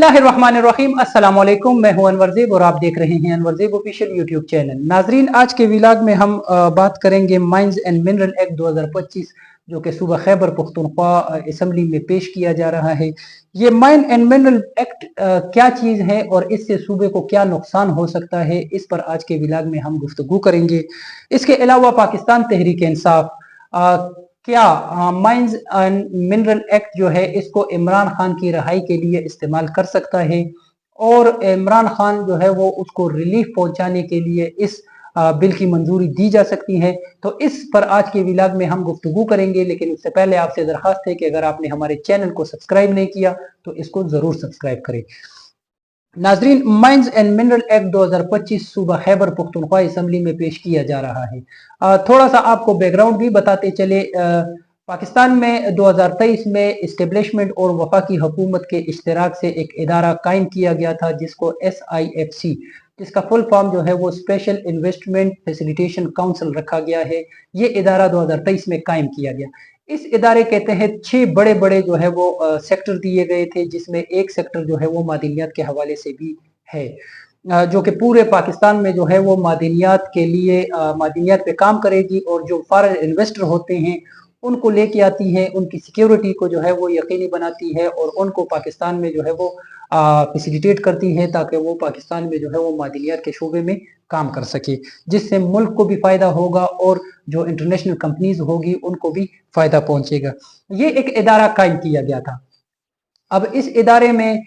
बिस्मिल्लाहिर्रहमानिर्रहीम। अस्सलाम वालेकुम। मैं हूं अनवर ज़ेब और आप देख रहे हैं अनवर ज़ेब ऑफिशियल यूट्यूब चैनल। नाजरीन, आज के व्लॉग में हम बात करेंगे माइंस एंड मिनरल एक्ट 2025 जो कि सूबा खैबर पख्तूनख्वा असम्बली में पेश किया जा रहा है। ये माइन एंड मिनरल एक्ट क्या चीज़ है और इससे सूबे को क्या नुकसान हो सकता है, इस पर आज के व्लॉग में हम गुफ्तगू करेंगे। इसके अलावा पाकिस्तान तहरीक इंसाफ क्या माइंस एंड मिनरल एक्ट जो है इसको इमरान खान की रिहाई के लिए इस्तेमाल कर सकता है और इमरान खान जो है वो उसको रिलीफ पहुंचाने के लिए इस बिल की मंजूरी दी जा सकती है। तो इस पर आज के व्लॉग में हम गुफ्तगू करेंगे, लेकिन उससे पहले आपसे दरखास्त है कि अगर आपने हमारे चैनल को सब्सक्राइब नहीं किया तो इसको जरूर सब्सक्राइब करें। नाजरीन, माइंस एंड मिनरल एक्ट 2025 सूबा खैबर पख्तूनख्वा असम्बली में पेश किया जा रहा है। थोड़ा सा आपको बैकग्राउंड भी बताते चले। पाकिस्तान में 2023 में इस्टेब्लिशमेंट और वफाकी हुकूमत के इश्तराक से एक इदारा कायम किया गया था जिसको SIFC, जिसका फुल फॉर्म जो है वो स्पेशल इन्वेस्टमेंट फैसिलिटेशन काउंसिल रखा गया है। ये इदारा 2023 में कायम किया गया। इस इदारे के तहत 6 बड़े बड़े जो है वो सेक्टर दिए गए थे, जिसमें एक सेक्टर जो है वो मादनियात के हवाले से भी है, जो कि पूरे पाकिस्तान में जो है वो मादनियात के लिए मादनियात पे काम करेगी और जो फॉरेन इन्वेस्टर होते हैं उनको लेके आती है, उनकी सिक्योरिटी को जो है वो यकीनी बनाती है और उनको पाकिस्तान में जो है वो फैसिलिटेट करती है ताकि वो पाकिस्तान में जो है वो मादनियात के शोबे में काम कर सके, जिससे मुल्क को भी फायदा होगा और जो इंटरनेशनल कंपनीज होगी उनको भी फायदा पहुंचेगा। ये एक इदारा कायम किया गया था। अब इस इदारे में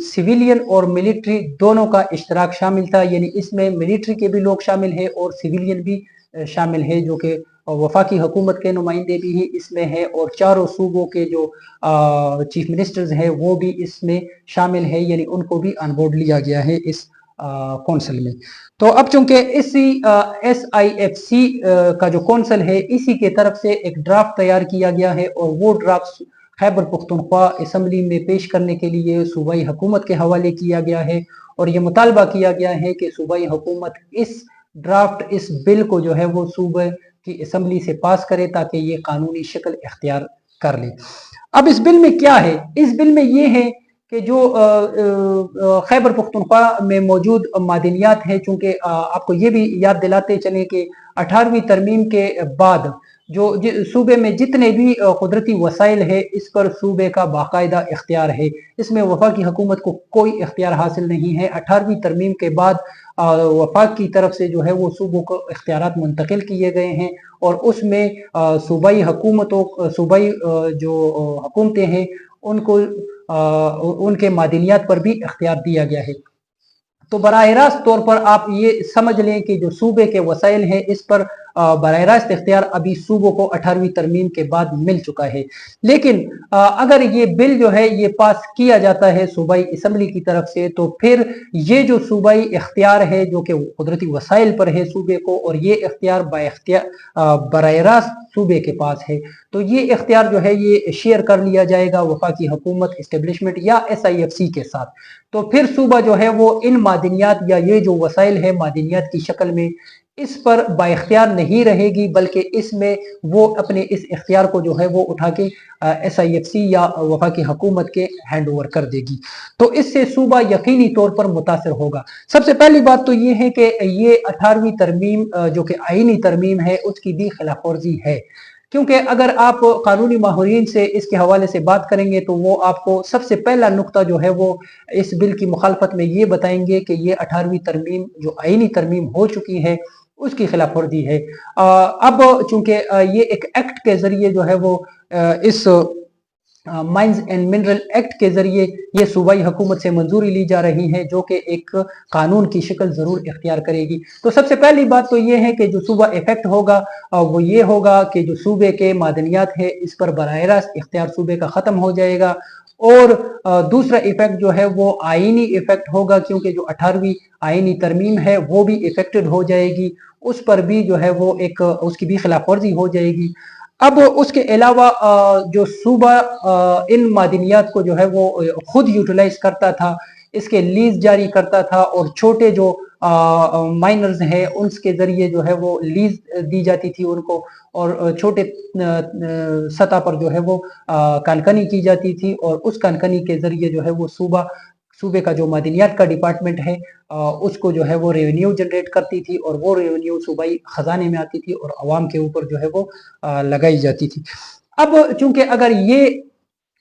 सिविलियन और मिलिट्री दोनों का इश्तराक शामिल था, यानी इसमें मिलिट्री के भी लोग शामिल है और सिविलियन भी शामिल है, जो कि वफाकी हुकूमत के नुमाइंदे भी इसमें है और चारों सूबों के जो चीफ मिनिस्टर्स हैं वो भी इसमें शामिल है, यानी उनको भी ऑन बोर्ड लिया गया है इस कौंसिल में। तो अब चूंकि इसी SIFC का जो कौंसिल है इसी के तरफ से एक ड्राफ्ट तैयार किया गया है और वो ड्राफ्ट खैबर पख्तूनख्वा असम्बली में पेश करने के लिए सूबाई हुकूमत के हवाले किया गया है और ये मुतालबा किया गया है कि सूबाई हुकूमत इस ड्राफ्ट इस बिल को जो है वो सूबे की असम्बली से पास करे ताकि ये कानूनी शक्ल इख्तियार कर ले। अब इस बिल में क्या है? इस बिल में ये है कि जो खैबर पख्तूनख्वा में मौजूद मादनियात है, चूंकि आपको ये भी याद दिलाते चले कि 18वीं तरमीम के बाद जो सूबे में जितने भी कुदरती वसाइल है इस पर सूबे का बाकायदा इख्तियार है, इसमें वफाकी हुकूमत को कोई इख्तियार हासिल नहीं है। 18वीं तरमीम के बाद वफाक की तरफ से जो है वो सूबों को इख्तियारात मुंतकिल किए गए हैं और उसमें सूबाई हुकूमतों सूबाई जो हुकूमतें हैं उनको उनके मादनियात पर भी इख्तियार दिया गया है। तो बराह रास्त तौर पर आप ये समझ लें कि जो सूबे के वसाइल हैं इस पर बराह रास्त इख्तियार अभी सूबों को 18वीं तरमीम के बाद मिल चुका है। लेकिन अगर ये बिल जो है ये पास किया जाता है सूबाई असम्बली की तरफ से तो फिर ये जो सूबाई इख्तियार है जो कि कुदरती वसाइल पर है सूबे को, और ये इख्तियार बराह रास्त सूबे के पास है, तो ये इख्तियार जो है ये शेयर कर लिया जाएगा वफाकी हुकूमत इस्टेब्लिशमेंट या SIFC के साथ। तो फिर सूबा जो है वो इन मादनियात या ये जो वसाइल है मादनियात की शक्ल में इस पर बाइख्तियार नहीं रहेगी, बल्कि इसमें वो अपने इस इख्तियार को जो है वो उठा के SIFC या वफाकी हुकूमत के हैंड ओवर कर देगी। तो इससे सूबा यकीनी तौर पर मुतासर होगा। सबसे पहली बात तो ये है कि ये 18वीं तरमीम जो कि आईनी तरमीम है उसकी भी खिलाफ वर्जी है, क्योंकि अगर आप कानूनी माहिरीन से इसके हवाले से बात करेंगे तो वो आपको सबसे पहला नुक्ता जो है वो इस बिल की मुखालफत में ये बताएंगे कि ये 18वीं तरमीम जो आईनी तरमीम हो चुकी है उसकी खिलाफ वर्जी है। अब चूंकि ये एक एक्ट के जरिए जो है वो इस माइंस एंड मिनरल एक्ट के जरिए ये सूबाई हुकूमत से मंजूरी ली जा रही है जो कि एक कानून की शक्ल जरूर इख्तियार करेगी। तो सबसे पहली बात तो ये है कि जो सूबा इफेक्ट होगा वो ये होगा कि जो सूबे के मादनियात है इस पर बराह रास्त इख्तियार सूबे का ख़त्म हो जाएगा और दूसरा इफेक्ट जो है वो आईनी इफेक्ट होगा, क्योंकि जो 18वीं आईनी तरमीम है वो भी इफेक्टेड हो जाएगी, उस पर भी जो है वो एक उसकी भी खिलाफ वर्जी हो जाएगी। अब उसके अलावा जो सूबा इन मादनियात को जो है वो खुद यूटिलाइज करता था, इसके लीज जारी करता था और छोटे जो माइनर्स हैं उनके ज़रिए जो है वो लीज़ दी जाती थी उनको, और छोटे सतह पर जो है वो कानकनी की जाती थी, और उस कानकनी के ज़रिए जो है वो सूबे का जो मादनियात का डिपार्टमेंट है उसको जो है वो रेवेन्यू जनरेट करती थी, और वो रेवेन्यू सूबाई खजाने में आती थी और अवाम के ऊपर जो है वो लगाई जाती थी। अब चूंकि अगर ये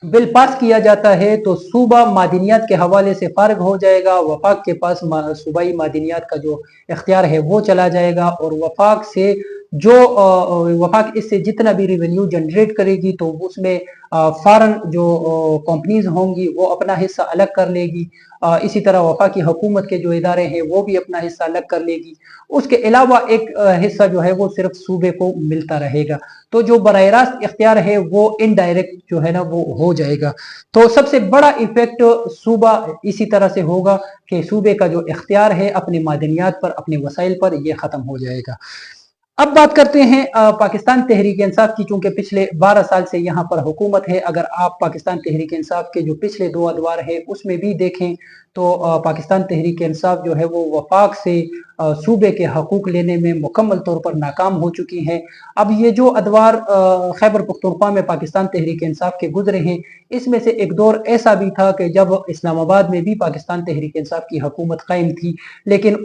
बिल पास किया जाता है तो सूबा मादनियात के हवाले से फारग हो जाएगा, वफाक के पास सूबाई मादनियात का जो इख्तियार है वो चला जाएगा, और वफाक से जो वफाक इससे जितना भी रेवेन्यू जनरेट करेगी तो उसमें फॉरेन जो कंपनीज होंगी वो अपना हिस्सा अलग कर लेगी, इसी तरह वफाकी हुकूमत के जो इदारे हैं वो भी अपना हिस्सा अलग कर लेगी। उसके अलावा एक हिस्सा जो है वो सिर्फ सूबे को मिलता रहेगा, तो जो बराह रास्त इख्तियार है वो इनडायरेक्ट जो है ना वो हो जाएगा। तो सबसे बड़ा इफेक्ट सूबा इसी तरह से होगा कि सूबे का जो इख्तियार है अपने मादनियात पर, अपने वसाइल पर, ये खत्म हो जाएगा। अब बात करते हैं पाकिस्तान तहरीक इंसाफ की, चूंकि पिछले 12 साल से यहाँ पर हुकूमत है। अगर आप पाकिस्तान तहरीक इंसाफ के जो पिछले 2 अदवार है उसमें भी देखें तो पाकिस्तान तहरीक इंसाफ जो है वो वफाक से सूबे के हकूक लेने में मुकम्मल तौर पर नाकाम हो चुकी है। अब ये जो अदवार खैबर पख्तूनख्वा में पाकिस्तान तहरीक इंसाफ के गुजरे हैं, इसमें से एक दौर ऐसा भी था कि जब इस्लामाबाद में भी पाकिस्तान तहरीक इंसाफ की हुकूमत कायम थी, लेकिन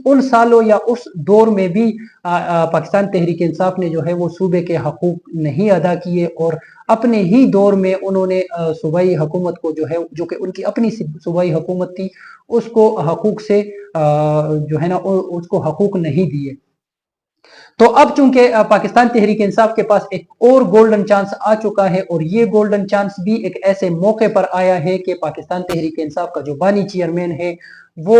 उन सालों या उस दौर में भी पाकिस्तान तहरीक इंसाफ ने जो है वो सूबे के हकूक नहीं अदा किए, और अपने ही दौर में उन्होंने सूबाई हुकूमत को जो है, जो कि उनकी अपनी सूबाई हुकूमत थी, उसको हकूक से जो है ना उसको हकूक नहीं दिए। तो अब चूंकि पाकिस्तान तहरीक इंसाफ के पास एक और गोल्डन चांस आ चुका है, और ये गोल्डन चांस भी एक ऐसे मौके पर आया है कि पाकिस्तान तहरीक इंसाफ का जो बानी चेयरमैन है वो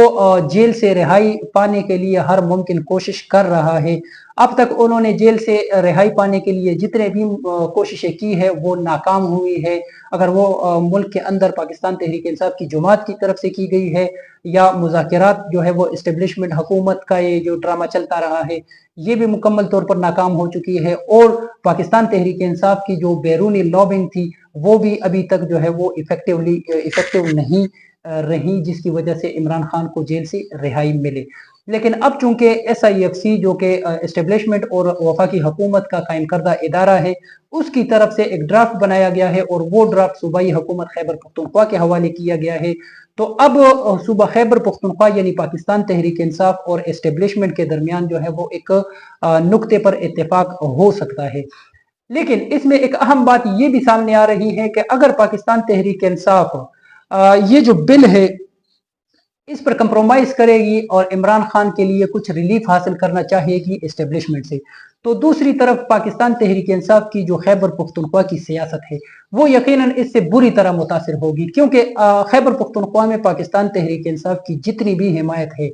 जेल से रिहाई पाने के लिए हर मुमकिन कोशिश कर रहा है। अब तक उन्होंने जेल से रिहाई पाने के लिए जितने भी कोशिशें की है वो नाकाम हुई है। अगर वो मुल्क के अंदर पाकिस्तान तहरीक इंसाफ की जमात की तरफ से की गई है, या मुज़ाकरात जो है वो इस्टेब्लिशमेंट हुकूमत का ये जो ड्रामा चलता रहा है, ये भी मुकम्मल तौर पर नाकाम हो चुकी है। और पाकिस्तान तहरीक इंसाफ की जो बैरूनी लॉबिंग थी वो भी अभी तक जो है वो इफेक्टिव नहीं रही, जिसकी वजह से इमरान खान को जेल से रिहाई मिले। लेकिन अब चूंकि SIFC जो कि एस्टेब्लिशमेंट और वफाकी हुकूमत का कायम करदा इदारा है, उसकी तरफ से एक ड्राफ्ट बनाया गया है, और वो ड्राफ्ट सूबाई हुकूमत खैबर पख्तूनख्वा के हवाले किया गया है। तो अब सूबा खैबर पख्तूनख्वा यानी पाकिस्तान तहरीक इंसाफ और एस्टेब्लिशमेंट के दरमियान जो है वो एक नुक्ते पर इत्तेफाक हो सकता है। लेकिन इसमें एक अहम बात ये भी सामने आ रही है कि अगर पाकिस्तान तहरीक इंसाफ ये जो बिल है इस पर कंप्रोमाइज करेगी और इमरान खान के लिए कुछ रिलीफ हासिल करना चाहेगी एस्टेब्लिशमेंट से, तो दूसरी तरफ पाकिस्तान तहरीक इंसाफ की जो खैबर पख्तूनख्वा की सियासत है वो यकीनन इससे बुरी तरह मुतासिर होगी, क्योंकि खैबर पख्तूनख्वा में पाकिस्तान तहरीक इंसाफ की जितनी भी हिमायत है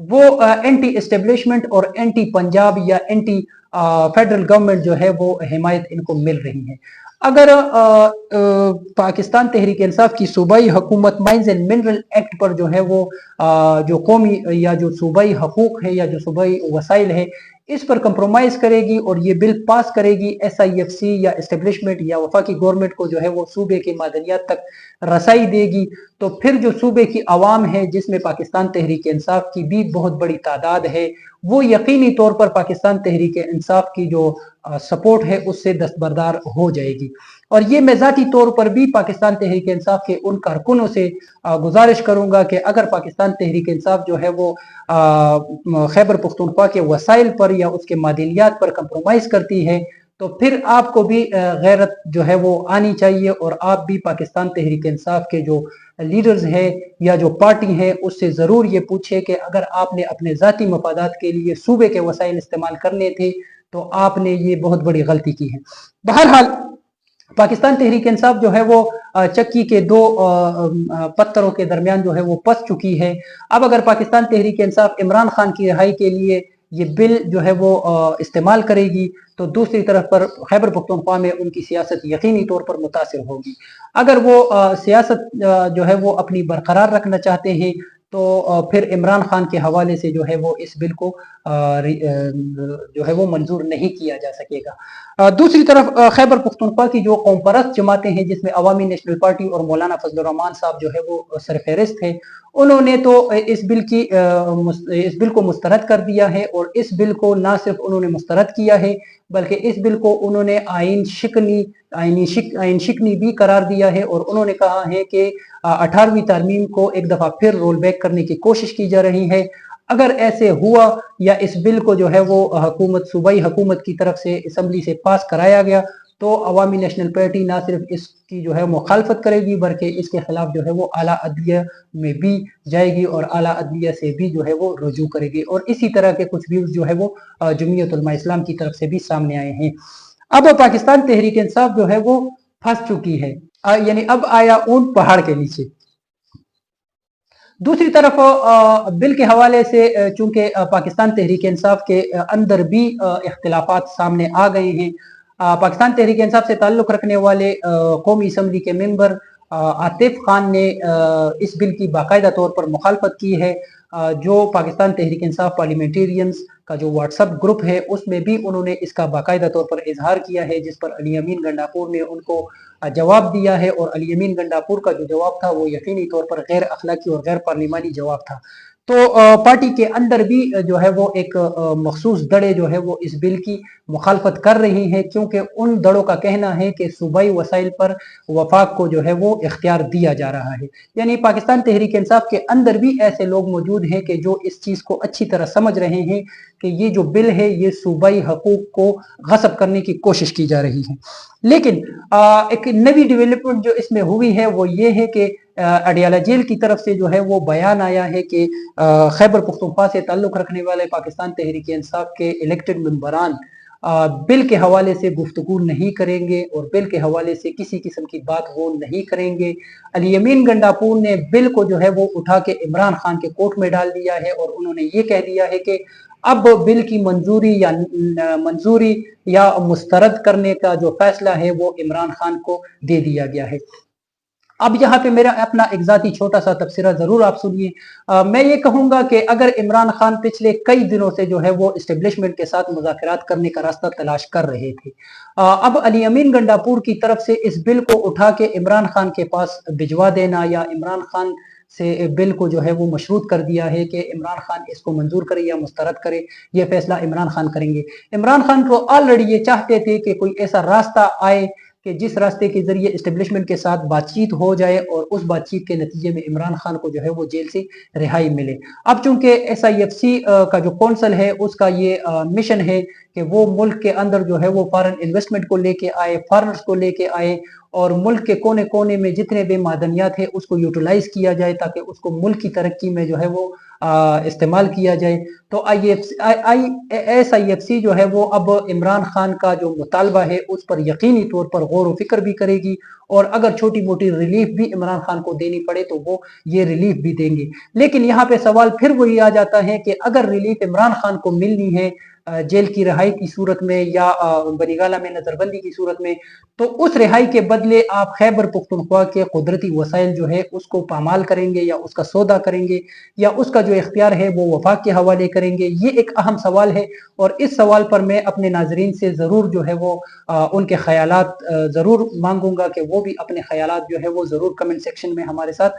वो एंटी एस्टेब्लिशमेंट और एंटी पंजाब या एंटी फेडरल गवर्नमेंट जो है वो हिमायत इनको मिल रही है। अगर पाकिस्तान तहरीक इंसाफ की सूबाई हुकूमत माइंस एंड मिनरल एक्ट पर जो है वो जो कौमी या जो सूबाई हकूक है या जो सूबाई वसाइल है इस पर कंप्रोमाइज करेगी और ये बिल पास करेगी, SIFC या एस्टेब्लिशमेंट या वफाकी गवर्नमेंट को जो है वो सूबे की मादनियात तक रसाई देगी, तो फिर जो सूबे की आवाम है जिसमें पाकिस्तान तहरीक इंसाफ की भी बहुत बड़ी तादाद है, वो यकीनी तौर पर पाकिस्तान तहरीक इंसाफ की जो सपोर्ट है उससे दस्तबरदार हो जाएगी। और ये मैं ज़ाती तौर पर भी पाकिस्तान तहरीक इंसाफ के उन कारकुनों से गुजारिश करूंगा कि अगर पाकिस्तान तहरीक इंसाफ जो है वो खैबर पख्तूनख्वा के वसाइल पर या उसके मादनियात पर कंप्रोमाइज करती है, तो फिर आपको भी गैरत जो है वो आनी चाहिए और आप भी पाकिस्तान तहरीक इंसाफ के जो लीडर्स है या जो पार्टी है उससे ज़रूर ये पूछे कि अगर आपने अपने ज़ाती मफादात के लिए सूबे के वसाइल इस्तेमाल करने थे तो आपने ये बहुत बड़ी गलती की है। बहरहाल पाकिस्तान तहरीक इंसाफ जो है वो चक्की के दो पत्थरों के दरमियान जो है वो फंस चुकी है। अब अगर पाकिस्तान तहरीक इंसाफ इमरान खान की रिहाई के लिए ये बिल जो है वो इस्तेमाल करेगी तो दूसरी तरफ पर खैबर पख्तूनख्वा में उनकी सियासत यकीनी तौर पर मुतासिर होगी। अगर वो सियासत जो है वो अपनी बरकरार रखना चाहते हैं तो फिर इमरान खान के हवाले से जो है वो इस बिल को जो है वो मंजूर नहीं किया जा सकेगा। दूसरी तरफ खैबर पख्तूनख्वा की जो कौम परस्त जमातें हैं, जिसमें अवामी नेशनल पार्टी और मौलाना फजल रहमान साहब जो है वो सरफहरिस्त है, उन्होंने तो इस बिल को मुस्तरद कर दिया है। और इस बिल को ना सिर्फ उन्होंने मुस्तरद किया है, बल्कि इस बिल को उन्होंने आइन शिकनी भी करार दिया है। और उन्होंने कहा है कि 18वीं तरमीम को एक दफा फिर रोल बैक करने की कोशिश की जा रही है। अगर ऐसे हुआ या इस बिल को जो है वो सूबाई हुकूमत की तरफ से असम्बली से पास कराया गया, तो अवामी नेशनल पार्टी ना सिर्फ इसकी जो है मुखालफत करेगी, बल्कि इसके खिलाफ जो है वो आला अदलिया में भी जाएगी और आला अदलिया से भी जो है वो रुजू करेगी। और इसी तरह के कुछ व्यूज जो है वो जमीयत उलमा इस्लाम की तरफ से भी सामने आए हैं। अब पाकिस्तान तहरीक इंसाफ जो है वो फंस चुकी है, यानी अब आया ऊंट पहाड़ के नीचे। दूसरी तरफ बिल के हवाले से चूंकि पाकिस्तान तहरीक इंसाफ के अंदर भी इख्तिलाफात सामने आ गए हैं। पाकिस्तान तहरीक इंसाफ से ताल्लुक़ रखने वाले कौमी असम्बली के मेंबर आतिफ खान ने इस बिल की बाकायदा तौर पर मुखालफत की है। जो पाकिस्तान तहरीक इंसाफ पार्लियामेंटेरियंस का जो व्हाट्सएप ग्रुप है, उसमें भी उन्होंने इसका बाकायदा तौर पर इजहार किया है, जिस पर अली अमीन गंडापुर ने उनको जवाब दिया है। और अली अमीन गंडापुर का जो जवाब था वो यकीनी तौर पर गैर अखलाकी और गैर पार्लिमानी जवाब था। तो पार्टी के अंदर भी जो है वो एक मखसूस दड़े जो है वो इस बिल की मुखालफत कर रही हैं, क्योंकि उन दड़ों का कहना है कि सूबाई वसाइल पर वफाक को जो है वो इख्तियार दिया जा रहा है। यानी पाकिस्तान तहरीक इंसाफ के अंदर भी ऐसे लोग मौजूद हैं कि जो इस चीज़ को अच्छी तरह समझ रहे हैं कि ये जो बिल है ये सूबाई हकूक को गसब करने की कोशिश की जा रही है। लेकिन एक नई डेवलपमेंट जो इसमें हुई है वो ये है कि अडियाला जेल की तरफ से जो है वो बयान आया है कि खैबर पख्तूनख्वा से ताल्लुक़ रखने वाले पाकिस्तान तहरीक इंसाफ के इलेक्टेड मेंबरान बिल के हवाले से गुफ्तगू नहीं करेंगे और बिल के हवाले से किसी किस्म की बात वो नहीं करेंगे। अली अमीन गंडापुर ने बिल को जो है वो उठा के इमरान खान के कोर्ट में डाल दिया है और उन्होंने ये कह दिया है कि अब बिल की मंजूरी या मुस्तरद करने का जो फैसला है वो इमरान खान को दे दिया गया है। अब यहाँ पे मेरा अपना एक जाती छोटा सा तबसरा जरूर आप सुनिए। मैं ये कहूंगा कि अगर इमरान खान पिछले कई दिनों से जो है वो इस्टेब्लिशमेंट के साथ मुज़ाकरात करने का रास्ता तलाश कर रहे थे, अब अली अमीन गंडापुर की तरफ से इस बिल को उठा के इमरान खान के पास भिजवा देना या इमरान खान से बिल को जो है वो मशरूत कर दिया है कि इमरान खान इसको मंजूर करे या मुस्तरद करे, ये फैसला इमरान खान करेंगे। इमरान खान को ऑलरेडी ये चाहते थे कि कोई ऐसा रास्ता आए कि जिस रास्ते के जरिए इस्टेब्लिशमेंट के साथ बातचीत हो जाए और उस बातचीत के नतीजे में इमरान खान को जो है वो जेल से रिहाई मिले। अब चूंकि SIFC का जो कौंसल है उसका ये मिशन है कि वो मुल्क के अंदर जो है वो फॉरेन इन्वेस्टमेंट को लेके आए, फॉरेनर्स को लेके आए और मुल्क के कोने कोने में जितने भी मादनियात है उसको यूटिलाइज किया जाए ताकि उसको मुल्क की तरक्की में जो है वो इस्तेमाल किया जाए। तो SIFC जो है वो अब इमरान खान का जो मुतालबा है उस पर यकीनी तौर पर गौर व फिक्र भी करेगी और अगर छोटी मोटी रिलीफ भी इमरान खान को देनी पड़े तो वो ये रिलीफ भी देंगे। लेकिन यहाँ पे सवाल फिर वही आ जाता है कि अगर रिलीफ इमरान खान को मिलनी है जेल की रिहाई की सूरत में या बनीगाला में नजरबंदी की सूरत में, तो उस रिहाई के बदले आप खैबर पख्तूनख्वा के कुदरती वसाइल जो है उसको पामाल करेंगे या उसका सौदा करेंगे या उसका जो इख्तियार है वो वफाक के हवाले करेंगे। ये एक अहम सवाल है और इस सवाल पर मैं अपने नाजरीन से ज़रूर जो है वो उनके ख्यालात ज़रूर मांगूंगा कि वो भी अपने ख्यालात जो है वो ज़रूर कमेंट सेक्शन में हमारे साथ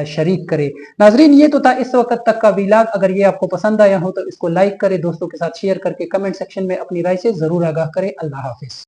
शरीक करे। नाजरीन, ये तो था इस वक्त तक का व्लॉग। अगर ये आपको पसंद आया हो तो इसको लाइक करें, दोस्तों के साथ शेयर करके कमेंट सेक्शन में अपनी राय से ज़रूर आगाह करें। अल्लाह हाफिज़।